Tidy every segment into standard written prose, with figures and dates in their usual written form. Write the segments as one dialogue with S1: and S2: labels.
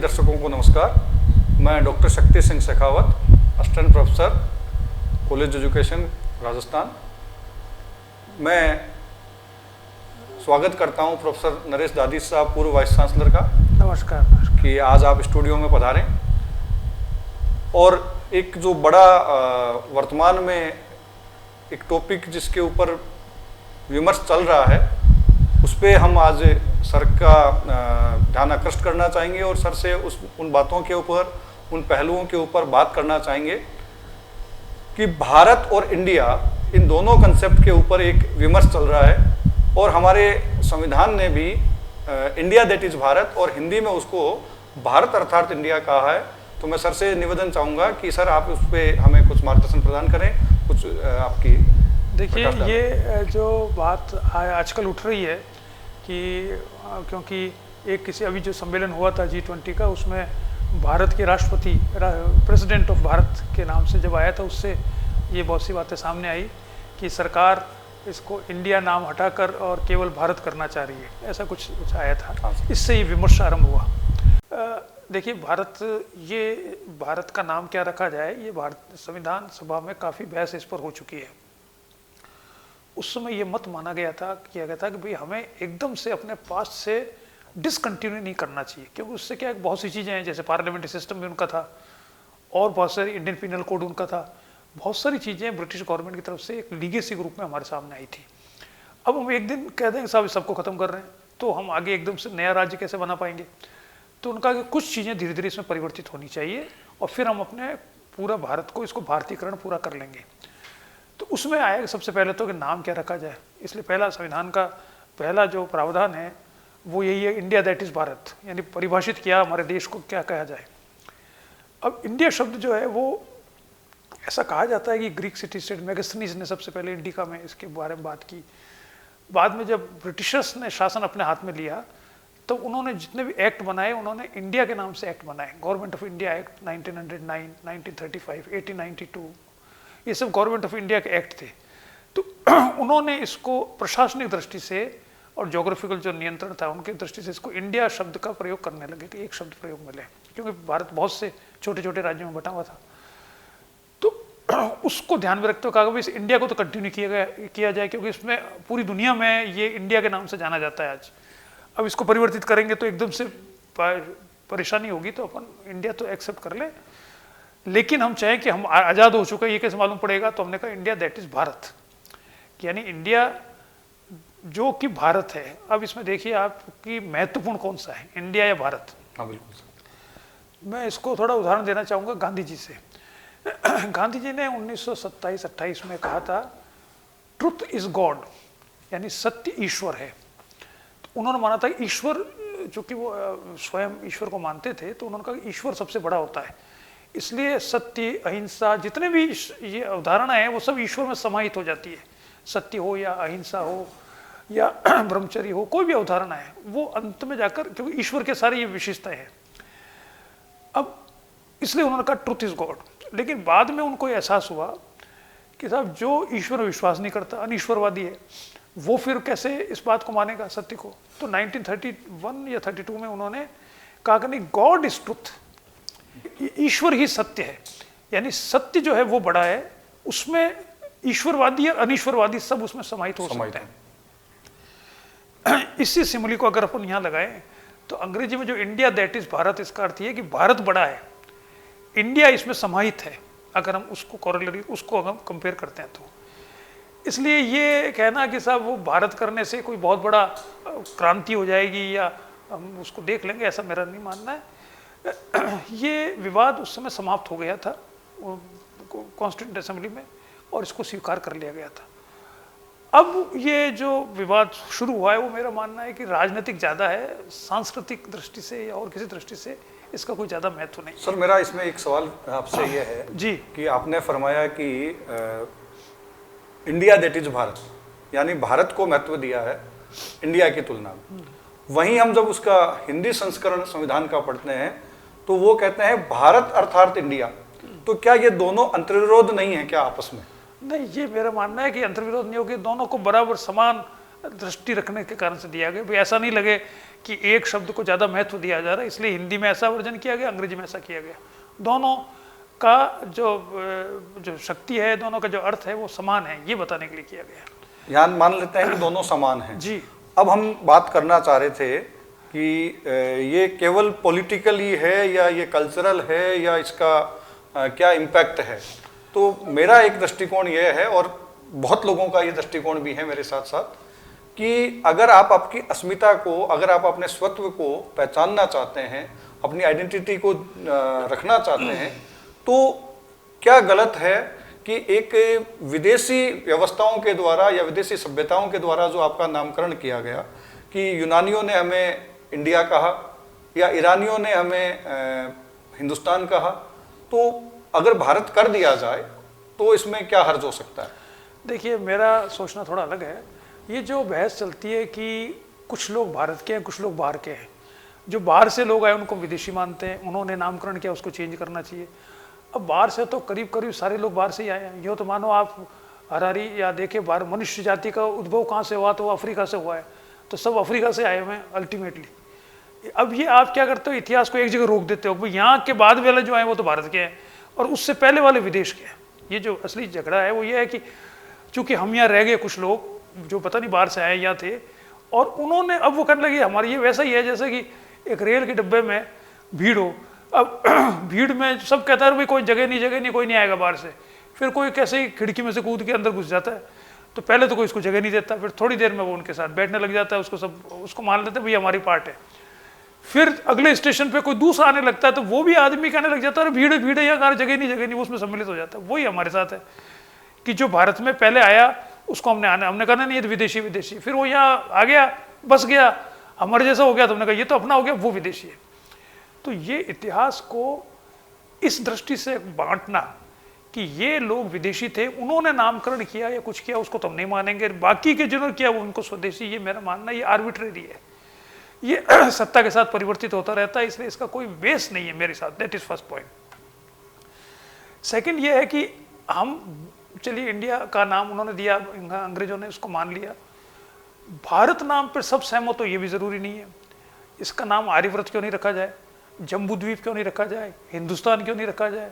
S1: दर्शकों को नमस्कार। मैं doctor Shakti Singh Shekhawat, assistant professor, college education, Rajasthan. मैं स्वागत करता हूं प्रोफेसर नरेश दादी साहब, पूर्व वाइस चांसलर का।
S2: नमस्कार।
S1: कि आज आप स्टूडियो में पधारें और एक जो बड़ा वर्तमान में एक टॉपिक जिसके ऊपर विमर्श चल रहा है, उस पर हम आज सर का ध्यान आकृष्ट करना चाहेंगे और सर से उन बातों के ऊपर, उन पहलुओं के ऊपर बात करना चाहेंगे कि भारत और इंडिया, इन दोनों कंसेप्ट के ऊपर एक विमर्श चल रहा है और हमारे संविधान ने भी इंडिया दैट इज भारत और हिंदी में उसको भारत अर्थात इंडिया कहा है। तो मैं सर से निवेदन चाहूँगा कि सर आप उस पर हमें कुछ मार्गदर्शन प्रदान करें, कुछ आपकी।
S2: देखिए, ये जो बात आजकल उठ रही है कि क्योंकि एक किसी अभी जो सम्मेलन हुआ था G20 का, उसमें भारत के राष्ट्रपति, प्रेसिडेंट ऑफ भारत के नाम से जब आया था, उससे ये बहुत सी बातें सामने आई कि सरकार इसको इंडिया नाम हटाकर और केवल भारत करना चाह रही है, ऐसा कुछ आया था। इससे ये विमर्श आरंभ हुआ। देखिए, भारत का नाम क्या रखा जाए, ये भारत संविधान सभा में काफ़ी बहस इस पर हो चुकी है। उस समय ये मत माना गया था, किया गया था कि भाई हमें एकदम से अपने पास्ट से डिसकंटिन्यू नहीं करना चाहिए, क्योंकि उससे क्या है, बहुत सी चीज़ें हैं, जैसे पार्लियामेंट्री सिस्टम भी उनका था और बहुत सारी इंडियन पिनल कोड उनका था, बहुत सारी चीज़ें ब्रिटिश गवर्नमेंट की तरफ से एक लीगेसी के रूप में हमारे सामने आई थी। अब हम एक दिन कह देंगे साहब सबको ख़त्म कर रहे हैं, तो हम आगे एकदम से नया राज्य कैसे बना पाएंगे। तो उनका कुछ चीज़ें धीरे धीरे इसमें परिवर्तित होनी चाहिए और फिर हम अपने पूरा भारत को, इसको भारतीयकरण पूरा कर लेंगे। तो उसमें आया सबसे पहले तो कि नाम क्या रखा जाए। इसलिए पहला संविधान का पहला जो प्रावधान है वो यही है, इंडिया दैट इज़ भारत, यानी परिभाषित किया हमारे देश को क्या कहा जाए। अब इंडिया शब्द जो है वो ऐसा कहा जाता है कि ग्रीक सिटी स्टेट मेगास्थनीज ने सबसे पहले इंडिका में इसके बारे में बात की। बाद में जब ब्रिटिशर्स ने शासन अपने हाथ में लिया तो उन्होंने जितने भी एक्ट बनाए, उन्होंने इंडिया के नाम से एक्ट बनाए। गवर्नमेंट ऑफ इंडिया एक्ट 1909, 1935, 1892, ये सब गवर्नमेंट ऑफ इंडिया के एक्ट थे। तो उन्होंने इसको प्रशासनिक दृष्टि से और जोग्राफिकल जो नियंत्रण था उनकी दृष्टि से इसको इंडिया शब्द का प्रयोग करने लगे कि एक शब्द प्रयोग मिले, क्योंकि भारत बहुत से छोटे छोटे राज्यों में बटा हुआ था। तो उसको ध्यान में रखते हुए कहा कि इस इंडिया को तो कंटिन्यू किया जाए, क्योंकि इसमें पूरी दुनिया में ये इंडिया के नाम से जाना जाता है आज। अब इसको परिवर्तित करेंगे तो एकदम से परेशानी होगी, तो अपन इंडिया तो एक्सेप्ट कर ले, लेकिन हम चाहें कि हम आज़ाद हो चुके हैं, ये कैसे मालूम पड़ेगा। तो हमने कहा इंडिया दैट इज़ भारत, यानी इंडिया जो कि भारत है। अब इसमें देखिए आपकी महत्वपूर्ण कौन सा है, इंडिया या भारत।
S1: हाँ बिल्कुल।
S2: मैं इसको थोड़ा उदाहरण देना चाहूँगा गांधी जी से। गांधी जी ने 1927-28 में कहा था ट्रुथ इज गॉड, यानी सत्य ईश्वर है। तो उन्होंने माना था ईश्वर, चूँकि वो स्वयं ईश्वर को मानते थे, तो उन्होंने कहा ईश्वर सबसे बड़ा होता है, इसलिए सत्य, अहिंसा, जितने भी ये अवधारणा है वो सब ईश्वर में समाहित हो जाती है। सत्य हो या अहिंसा हो या ब्रह्मचर्य हो, कोई भी अवधारणा है वो अंत में जाकर, क्योंकि ईश्वर के सारे ये विशेषताएं हैं। अब इसलिए उन्होंने कहा ट्रुथ इज गॉड। लेकिन बाद में उनको एहसास हुआ कि साहब जो ईश्वर में विश्वास नहीं करता, अनिश्वरवादी है, वो फिर कैसे इस बात को मानेगा, सत्य को। तो 1931 या 32 में उन्होंने कहा कि नहीं, गॉड इज ट्रुथ, ईश्वर ही सत्य है, यानी सत्य जो है वो बड़ा है, उसमें ईश्वरवादी और अनिश्वरवादी सब उसमें समाहित हो सकते हैं। इसी सिमुली को अगर अपन यहाँ लगाएं तो अंग्रेजी में जो इंडिया दैट इज भारत, इसका अर्थ ये कि भारत बड़ा है, इंडिया इसमें समाहित है, अगर हम उसको कोरिलेटरी, उसको अगर हम कंपेयर करते हैं तो। इसलिए ये कहना कि साहब वो भारत करने से कोई बहुत बड़ा क्रांति हो जाएगी या हम उसको देख लेंगे, ऐसा मेरा नहीं मानना है। ये विवाद उस समय समाप्त हो गया था कॉन्स्टिट्यूंट असेंबली में और इसको स्वीकार कर लिया गया था। अब ये जो विवाद शुरू हुआ है वो मेरा मानना है कि राजनीतिक ज़्यादा है, सांस्कृतिक दृष्टि से या और किसी दृष्टि से इसका कोई ज़्यादा महत्व नहीं।
S1: सर मेरा इसमें एक सवाल आपसे ये है
S2: जी
S1: कि आपने फरमाया कि इंडिया दैट इज भारत, यानी भारत को महत्व दिया है इंडिया की तुलना में। वहीं हम जब उसका हिंदी संस्करण संविधान का पढ़ते हैं तो वो कहते हैं भारत अर्थात इंडिया। तो क्या ये दोनों अंतर्विरोध नहीं है क्या आपस में?
S2: नहीं, ये मेरा मानना है कि अंतर्विरोध नहीं होगी, दोनों को बराबर समान दृष्टि रखने के कारण से दिया गया। भाई ऐसा नहीं लगे कि एक शब्द को ज़्यादा महत्व दिया जा रहा है, इसलिए हिंदी में ऐसा वर्जन किया गया, अंग्रेजी में ऐसा किया गया। दोनों का जो शक्ति है, दोनों का जो अर्थ है वो समान है, ये बताने के लिए किया गया।
S1: यहाँ मान लेते हैं कि दोनों समान हैं
S2: जी।
S1: अब हम बात करना चाह रहे थे कि ये केवल पॉलिटिकली है या ये कल्चरल है या इसका क्या इम्पैक्ट है। तो मेरा एक दृष्टिकोण ये है, और बहुत लोगों का ये दृष्टिकोण भी है मेरे साथ साथ, कि अगर आप आपकी अस्मिता को, अगर आप अपने स्वत्व को पहचानना चाहते हैं, अपनी आइडेंटिटी को रखना चाहते हैं, तो क्या गलत है कि एक विदेशी व्यवस्थाओं के द्वारा या विदेशी सभ्यताओं के द्वारा जो आपका नामकरण किया गया, कि यूनानियों ने हमें इंडिया कहा या ईरानियों ने हमें हिंदुस्तान कहा, तो अगर भारत कर दिया जाए तो इसमें क्या हर्ज हो सकता है?
S2: देखिए, मेरा सोचना थोड़ा अलग है। ये जो बहस चलती है कि कुछ लोग भारत के हैं, कुछ लोग बाहर के हैं, जो बाहर से लोग आए उनको विदेशी मानते हैं, उन्होंने नामकरण किया, उसको चेंज करना चाहिए। अब बाहर से तो करीब करीब सारे लोग बाहर से ही आए हैं। यूँ तो मानो आप हरारी या देखे, बाहर मनुष्य जाति का उद्भव कहाँ से हुआ, तो वो अफ्रीका से हुआ है, तो सब अफ्रीका से आए हुए हैं अल्टीमेटली। अब ये आप क्या करते हो, इतिहास को एक जगह रोक देते हो, भाई यहाँ के बाद वाले जो आए वो तो भारत के हैं और उससे पहले वाले विदेश के हैं। ये जो असली झगड़ा है वो ये है कि चूंकि हम यहाँ रह गए, कुछ लोग जो पता नहीं बाहर से आए या थे, और उन्होंने अब वो करने लगे हमारी, ये वैसा ही है जैसे कि एक रेल के डब्बे में भीड़ हो। अब भीड़ में सब कहता है भाई कोई जगह नहीं, कोई नहीं आएगा बाहर से, फिर कोई कैसे ही खिड़की में से कूद के अंदर घुस जाता है। तो पहले तो कोई इसको जगह नहीं देता, फिर थोड़ी देर में वो उनके साथ बैठने लग जाता है, उसको मान लेते हैं भाई हमारी पार्ट है। फिर अगले स्टेशन पे कोई दूसरा आने लगता है तो वो भी आदमी कहने लग जाता है भीड़ है या जगह नहीं, वो उसमें सम्मिलित हो जाता है। वही हमारे साथ है कि जो भारत में पहले आया उसको हमने कहा नहीं ये तो विदेशी, फिर वो यहाँ आ गया, बस गया, हमारे जैसा हो गया, तो हमने कहा ये तो अपना हो गया, वो विदेशी है। तो ये इतिहास को इस दृष्टि से बांटना कि ये लोग विदेशी थे, उन्होंने नामकरण किया या कुछ किया, उसको तो हम नहीं मानेंगे, बाकी के जिन्होंने किया वो उनको स्वदेशी, ये मेरा मानना ये आर्बिट्रेरी है। ये सत्ता के साथ परिवर्तित होता रहता है, इसलिए इसका कोई बेस नहीं है मेरे साथ। That is first point. Second ये है कि हम, चलिए इंडिया का नाम उन्होंने दिया, अंग्रेजों ने उसको मान लिया, भारत नाम पर सब सहमत हो ये भी जरूरी नहीं है। इसका नाम आर्यव्रत क्यों नहीं रखा जाए, जम्बूद्वीप क्यों नहीं रखा जाए, हिंदुस्तान क्यों नहीं रखा जाए?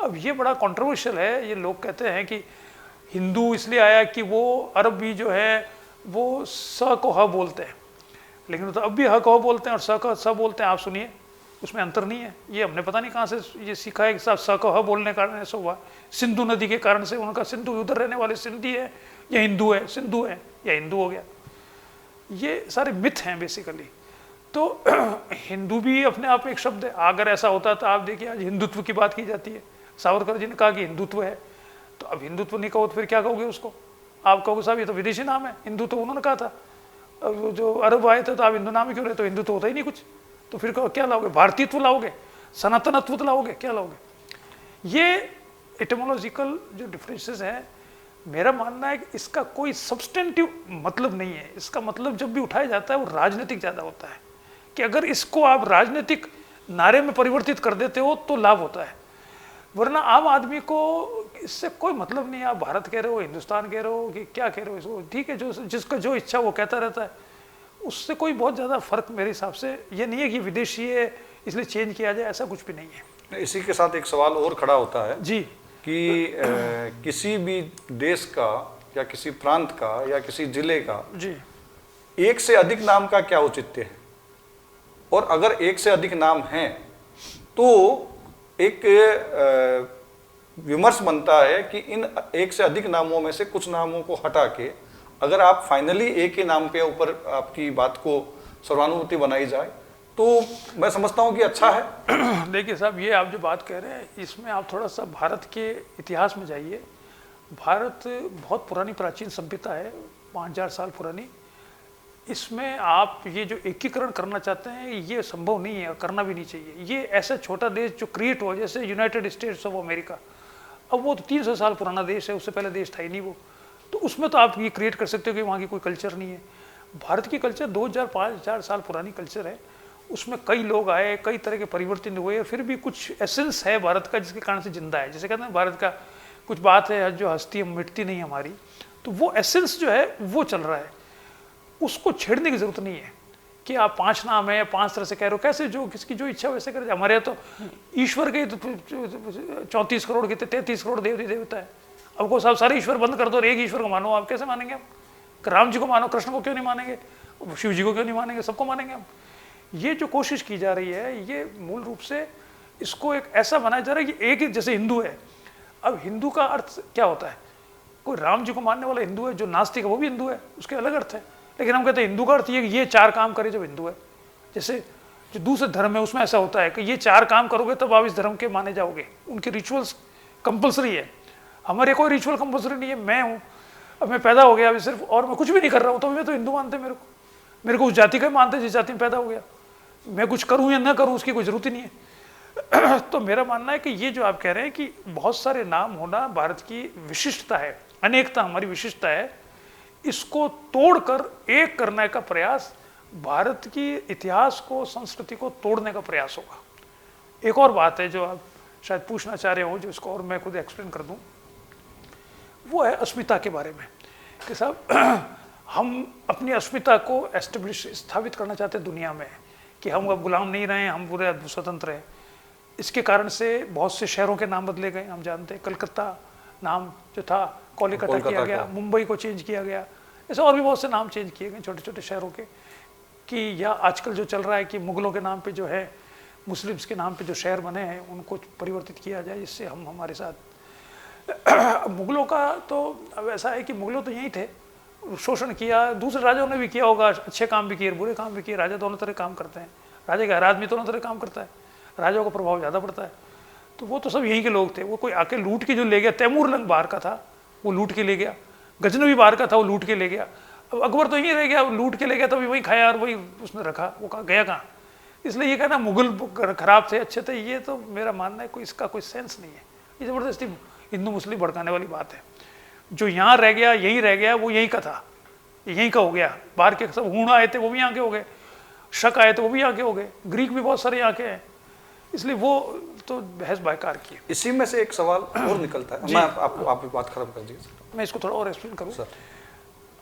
S2: अब ये बड़ा कंट्रोवर्शियल है। ये लोग कहते हैं कि हिंदू इसलिए आया कि वो अरब भी जो है वो स को ह बोलते हैं, लेकिन तो अब भी ह को बोलते हैं और स को स बोलते हैं। आप सुनिए, उसमें अंतर नहीं है। ये हमने पता नहीं कहाँ से ये सीखा है कि साहब स को ह बोलने के कारण ऐसा हुआ। सिंधु नदी के कारण से, उनका सिंधु उधर रहने वाले सिंधी है या हिंदू है, सिंधु है या हिंदू हो गया। ये सारे मिथ हैं बेसिकली। तो हिंदू भी अपने आप में एक शब्द है। अगर ऐसा होता तो आप देखिए आज हिंदुत्व की बात की जाती है। सावरकर जी ने कहा कि हिंदुत्व है, तो अब हिंदुत्व नहीं कहो तो फिर क्या कहोगे उसको? आप कहोगे साहब ये तो विदेशी नाम है, हिंदू तो उन्होंने कहा था। अब जो अरब आए थे तो आप हिंदू नाम ही क्यों रहे? तो हिंदू तो होता ही नहीं कुछ, तो फिर क्या लाओगे? भारतीयत्व लाओगे, सनातनत्व लाओगे, क्या लाओगे? ये एटिमोलॉजिकल जो डिफरेंसेस हैं, मेरा मानना है कि इसका कोई सब्सटेंटिव मतलब नहीं है। इसका मतलब जब भी उठाया जाता है वो राजनीतिक ज़्यादा होता है, कि अगर इसको आप राजनीतिक नारे में परिवर्तित कर देते हो तो लाभ होता है, वरना आम आदमी को इससे कोई मतलब नहीं है। आप भारत कह रहे हो, हिंदुस्तान कह रहे हो कि क्या कह रहे हो, इसको ठीक है, जो जिसका जो इच्छा वो कहता रहता है, उससे कोई बहुत ज़्यादा फर्क मेरे हिसाब से ये नहीं है कि विदेशी है इसलिए चेंज किया जाए, ऐसा कुछ भी नहीं है।
S1: इसी के साथ एक सवाल और खड़ा होता है
S2: जी
S1: कि किसी भी देश का या किसी प्रांत का या किसी जिले का
S2: जी
S1: एक से अधिक नाम का क्या औचित्य है? और अगर एक से अधिक नाम हैं तो एक विमर्श बनता है कि इन एक से अधिक नामों में से कुछ नामों को हटा के अगर आप फाइनली एक ही नाम के ऊपर आपकी बात को सर्वानुमति बनाई जाए तो मैं समझता हूं कि अच्छा है।
S2: देखिए साहब, ये आप जो बात कह रहे हैं इसमें आप थोड़ा सा भारत के इतिहास में जाइए। भारत बहुत पुरानी प्राचीन सभ्यता है, 5000 साल पुरानी। इसमें आप ये जो एकीकरण करना चाहते हैं ये संभव नहीं है, करना भी नहीं चाहिए। ये ऐसा छोटा देश जो क्रिएट हुआ, जैसे यूनाइटेड स्टेट्स ऑफ अमेरिका, अब वो तो 300 साल पुराना देश है, उससे पहले देश था ही नहीं वो। तो उसमें तो आप ये क्रिएट कर सकते हो कि वहाँ की कोई कल्चर नहीं है। भारत की कल्चर 2000-5000 साल पुरानी कल्चर है। उसमें कई लोग आए, कई तरह के परिवर्तन हुए, फिर भी कुछ एसेंस है भारत का जिसके कारण से जिंदा है। जैसे कहते हैं भारत का कुछ बात है जो हस्ती मिटती नहीं हमारी, तो वो एसेंस जो है वो चल रहा है। उसको छेड़ने की जरूरत नहीं है कि आप 5 नाम है, 5 तरह से कह रहे हो, कैसे जो किसकी जो इच्छा वैसे करे। हमारे यहाँ तो ईश्वर के 34 करोड़ के 33 करोड़ देवी देवता है। अब को साहब सारे ईश्वर बंद कर दो और एक ईश्वर को मानो, आप कैसे मानेंगे? आप राम जी को मानो, कृष्ण को क्यों नहीं मानेंगे, शिव जी को क्यों नहीं मानेंगे, सबको मानेंगे हम। ये जो कोशिश की जा रही है, ये मूल रूप से इसको एक ऐसा बनाया जा रहा है कि एक जैसे हिंदू है, अब हिंदू का अर्थ क्या होता है? कोई राम जी को मानने वाला हिंदू है, जो नास्तिक है वो भी हिंदू है, उसके अलग अर्थ है। लेकिन हम कहते हैं हिंदू का अर्थ ये कि ये 4 काम करे जब हिंदू है। जैसे जो दूसरे धर्म है उसमें ऐसा होता है कि ये 4 काम करोगे तब आप इस धर्म के माने जाओगे, उनके रिचुअल्स कंपलसरी है। हमारे कोई रिचुअल कंपलसरी नहीं है। मैं हूँ, अब मैं पैदा हो गया अभी सिर्फ, और मैं कुछ भी नहीं कर रहा हूँ तो मैं तो हिंदू मानते मेरे को उस जाति का मानते जिस जाति में पैदा हो गया। मैं कुछ करूँ या ना करूँ उसकी कोई जरूरत ही नहीं है। तो मेरा मानना है कि ये जो आप कह रहे हैं कि बहुत सारे नाम होना भारत की विशिष्टता है, अनेकता हमारी विशिष्टता है, इसको तोड़कर एक करने का प्रयास भारत की इतिहास को, संस्कृति को तोड़ने का प्रयास होगा। एक और बात है जो आप शायद पूछना चाह रहे हो, जो इसको और मैं खुद एक्सप्लेन कर दूं, वो है अस्मिता के बारे में कि साहब हम अपनी अस्मिता को एस्टेब्लिश, स्थापित करना चाहते हैं दुनिया में कि हम अब गुलाम नहीं रहे, हम पूरे स्वतंत्र हैं। इसके कारण से बहुत से शहरों के नाम बदले गए, हम जानते हैं। कलकत्ता नाम जो था कोलकाता किया गया, मुंबई को चेंज किया गया, ऐसे और भी बहुत से नाम चेंज किए गए छोटे छोटे शहरों के। कि या आजकल जो चल रहा है कि मुगलों के नाम पे जो है, मुस्लिम्स के नाम पे जो शहर बने हैं उनको परिवर्तित किया जाए, जिससे हम हमारे साथ मुगलों का तो अब ऐसा है कि मुगलों तो यहीं थे, शोषण किया, दूसरे राजाओं ने भी किया होगा, अच्छे काम भी किए, बुरे काम भी किए। राजा दोनों तरह काम करते हैं, राजा का हर आदमी दोनों तरह काम करता है, राजाओं का प्रभाव ज़्यादा पड़ता है। तो वो तो सब यहीं के लोग थे, वो कोई आके लूट के जो ले गया। तैमूर लंग बाहर का था, वो लूट के ले गया। गजनवी बाहर का था, वो लूट के ले गया। अब अकबर तो यहीं रह गया, लूट के ले गया, तभी वहीं खाया और वही उसने रखा, वो गया कहाँ? इसलिए ये कहना मुगल खराब थे अच्छे थे, ये तो मेरा मानना है कोई इसका कोई सेंस नहीं है। ये ज़बरदस्ती हिंदू मुस्लिम भड़काने वाली बात है। जो यहाँ रह गया यहीं रह गया, वो यहीं का था, यहीं का हो गया। बाहर के सब हूण आए थे वो भी यहाँ के हो गए, शक आए थे वो भी यहाँ के हो गए, ग्रीक भी बहुत सारे यहाँ के हैं। इसलिए वो तो बहस बेकार की है।
S1: इसी में से एक सवाल और निकलता है, मैं आप बात खत्म कर दीजिए,
S2: मैं इसको थोड़ा और एक्सप्लेन करूँ सर।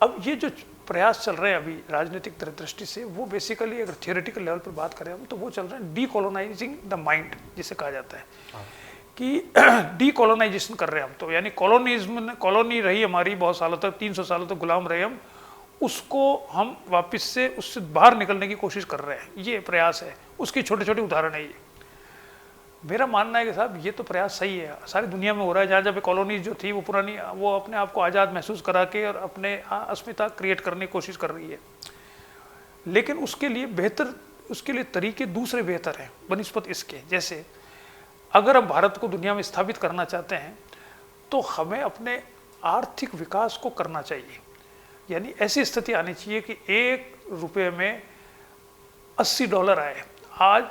S2: अब ये जो प्रयास चल रहे हैं अभी राजनीतिक दृष्टि से, वो बेसिकली अगर थियोरेटिकल लेवल पर बात करें हम, तो वो चल रहे हैं डीकोलोनाइजिंग द माइंड, जिसे कहा जाता है कि डीकोलोनाइजेशन कर रहे हैं हम। तो यानी कॉलोनी रही हमारी बहुत सालों तक, 300 सालों तक गुलाम रहे हम, उसको हम वापस से उससे बाहर निकलने की कोशिश कर रहे हैं। ये प्रयास है, उसकी छोटे छोटे उदाहरण है ये। मेरा मानना है कि साहब ये तो प्रयास सही है, सारी दुनिया में हो रहा है। जहाँ जहाँ पे कॉलोनी जो थी वो पुरानी, वो अपने आप को आज़ाद महसूस करा के और अपने अस्मिता क्रिएट करने की कोशिश कर रही है। लेकिन उसके लिए बेहतर, उसके लिए तरीके दूसरे बेहतर हैं बनिस्बत इसके। जैसे अगर हम भारत को दुनिया में स्थापित करना चाहते हैं तो हमें अपने आर्थिक विकास को करना चाहिए। यानी ऐसी स्थिति आनी चाहिए कि $1 में $80 आए। आज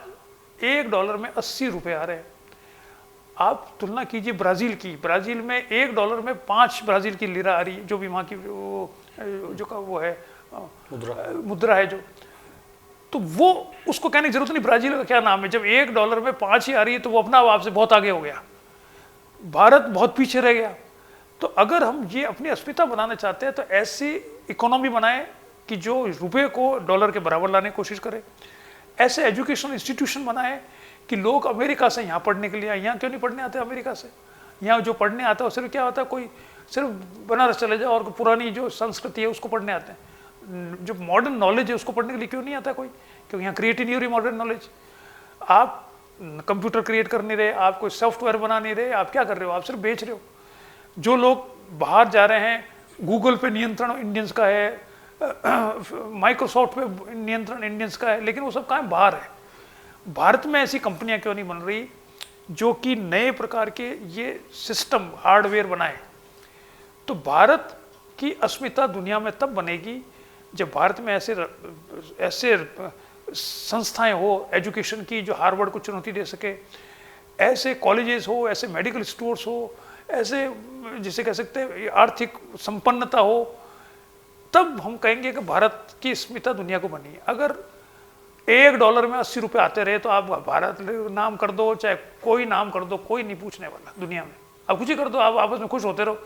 S2: $1 में 80 रुपये आ रहे हैं। आप तुलना कीजिए ब्राज़ील की, ब्राज़ील में $1 में 5 ब्राज़ील की लिरा आ रही है, जो भी वहाँ की वो है मुद्रा है जो। तो वो उसको कहने की जरूरत नहीं ब्राज़ील का क्या नाम है, जब $1 में 5 ही आ रही है तो वो अपना आप से बहुत आगे हो गया, भारत बहुत पीछे रह गया। तो अगर हम ये अपनी अस्मिता बनाना चाहते हैं तो ऐसी इकोनॉमी बनाएं कि जो रुपये को डॉलर के बराबर लाने की कोशिश करे। ऐसे एजुकेशनल इंस्टीट्यूशन बनाए कि लोग अमेरिका से यहाँ पढ़ने के लिए आए। यहाँ क्यों नहीं पढ़ने आते अमेरिका से? यहाँ जो पढ़ने आता है सिर्फ क्या होता है, कोई सिर्फ बनारस चले जाओ और पुरानी जो संस्कृति है उसको पढ़ने आते हैं। जो मॉडर्न नॉलेज है उसको पढ़ने के लिए क्यों नहीं आता कोई? क्योंकि यहाँ क्रिएट ही नहीं हो रही मॉडर्न नॉलेज। आप कंप्यूटर क्रिएट कर नहीं रहे, आप कोई सॉफ्टवेयर बना नहीं रहे, आप क्या कर रहे हो? आप सिर्फ बेच रहे हो। जो लोग बाहर जा रहे हैं, गूगल पे नियंत्रण इंडियंस का है, माइक्रोसॉफ्ट पे नियंत्रण इंडियंस का है, लेकिन वो सब कहाँ बाहर है। भारत में ऐसी कंपनियां क्यों नहीं बन रही जो कि नए प्रकार के ये सिस्टम हार्डवेयर बनाए? तो भारत की अस्मिता दुनिया में तब बनेगी जब भारत में ऐसे संस्थाएं हो एजुकेशन की जो हार्वर्ड को चुनौती दे सके, ऐसे कॉलेजेस हो, ऐसे मेडिकल स्टोर्स हो, ऐसे जिसे कह सकते हैं आर्थिक संपन्नता हो, तब हम कहेंगे कि भारत की अस्मिता दुनिया को बनी। अगर $1 में 80 रुपये आते रहे तो आप भारत नाम कर दो, चाहे कोई नाम कर दो, कोई नहीं पूछने वाला दुनिया में। आप कुछ ही कर दो, आप आपस में खुश होते रहो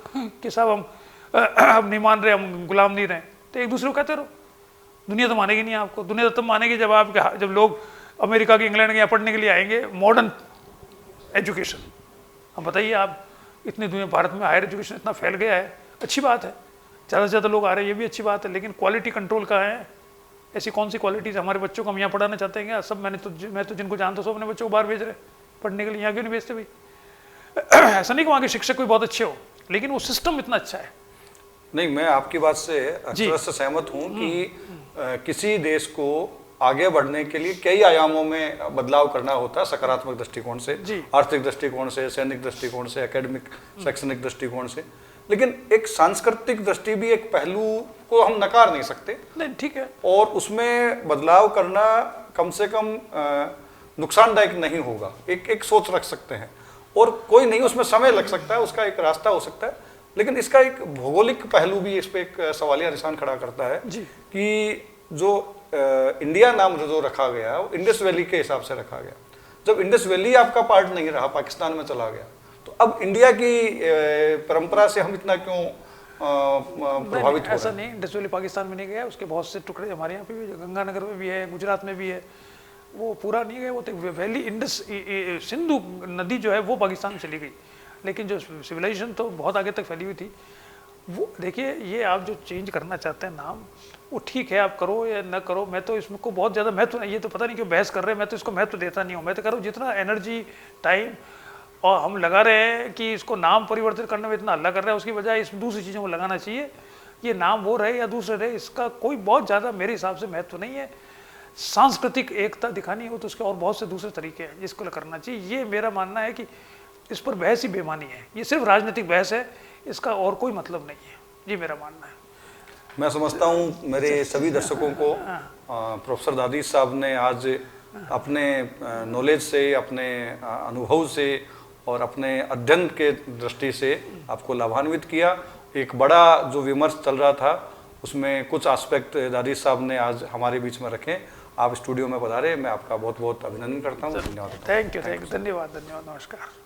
S2: कि साहब हम नहीं मान रहे, हम गुलाम नहीं रहे, तो एक दूसरे को कहते रहो। दुनिया तो मानेगी नहीं आपको। दुनिया तो तब मानेगी जब लोग अमेरिका के, इंग्लैंड के यहाँ पढ़ने के लिए आएंगे मॉडर्न एजुकेशन। अब बताइए आप, इतनी दुनिया, भारत में हायर एजुकेशन इतना फैल गया है, अच्छी बात है, ज़्यादा से ज़्यादा लोग आ रहे हैं, ये भी अच्छी बात है, लेकिन क्वालिटी कंट्रोल कहाँ है? ऐसी कौन सी क्वालिटीज़ हमारे बच्चों को हम यहाँ पढ़ाना चाहते हैं क्या? सब मैं तो जिनको जानता हूँ सब अपने बच्चों को बाहर भेज रहे पढ़ने के लिए, यहाँ क्यों नहीं भेजते भाई? ऐसा नहीं कि वहाँ के शिक्षक कोई बहुत अच्छे हो, लेकिन वो सिस्टम इतना अच्छा है।
S1: नहीं, मैं आपकी बात से अच्छी तरह से सहमत हूँ कि किसी देश को आगे बढ़ने के लिए कई आयामों में बदलाव करना होता है, सकारात्मक दृष्टिकोण से, आर्थिक दृष्टिकोण से, सैनिक दृष्टिकोण से, एकेडमिक शैक्षणिक दृष्टिकोण से, लेकिन एक सांस्कृतिक दृष्टि भी एक पहलू को हम नकार नहीं सकते।
S2: नहीं, ठीक है,
S1: और उसमें बदलाव करना कम से कम नुकसानदायक नहीं होगा, एक सोच रख सकते हैं। और कोई नहीं, उसमें समय लग सकता है, उसका एक रास्ता हो सकता है, लेकिन इसका एक भौगोलिक पहलू भी इस पे एक सवालिया निशान खड़ा करता है कि जो इंडिया नाम जो रखा गया वो इंडस वैली के हिसाब से रखा गया। जब इंडस वैली आपका पार्ट नहीं रहा, पाकिस्तान में चला गया, तो अब इंडिया की परंपरा से हम इतना क्यों प्रभावित हो रहे हैं?
S2: ऐसा नहीं, इंडस वैली पाकिस्तान में नहीं गया, उसके बहुत से टुकड़े हमारे यहाँ पे भी, गंगानगर में भी है, गुजरात में भी है, वो पूरा नहीं गया। वो तो वैली, इंडस, सिंधु नदी जो है वो पाकिस्तान में चली गई, लेकिन जो सिविलाइजेशन तो बहुत आगे तक फैली हुई थी। वो देखिए, ये आप जो चेंज करना चाहते हैं नाम, वो ठीक है, आप करो या न करो, मैं तो इसको बहुत ज़्यादा महत्व नहीं, ये तो पता नहीं क्यों बहस कर रहे हैं, मैं तो इसको महत्व देता नहीं हूँ। मैं तो कह रहा हूँ जितना एनर्जी, टाइम और हम लगा रहे हैं कि इसको नाम परिवर्तित करने में इतना हल्ला कर रहे हैं, उसकी बजाय इस दूसरी चीज़ों को लगाना चाहिए। ये नाम वो रहे या दूसरे रहे, इसका कोई बहुत ज़्यादा मेरे हिसाब से महत्व नहीं है। सांस्कृतिक एकता दिखानी हो तो उसके और बहुत से दूसरे तरीके हैं जिसको करना चाहिए। ये मेरा मानना है कि इस पर बहस ही बेमानी है, ये सिर्फ राजनीतिक बहस है, इसका और कोई मतलब नहीं है, ये मेरा मानना है।
S1: मैं समझता हूँ मेरे सभी दर्शकों को प्रोफेसर दादीश साहब ने आज अपने नॉलेज से, अपने अनुभव से और अपने अध्ययन के दृष्टि से आपको लाभान्वित किया। एक बड़ा जो विमर्श चल रहा था उसमें कुछ एस्पेक्ट दादीश साहब ने आज हमारे बीच में रखे। आप स्टूडियो में पधारे, मैं आपका बहुत बहुत अभिनंदन करता हूँ। धन्यवाद।
S2: थैंक यू, धन्यवाद, नमस्कार।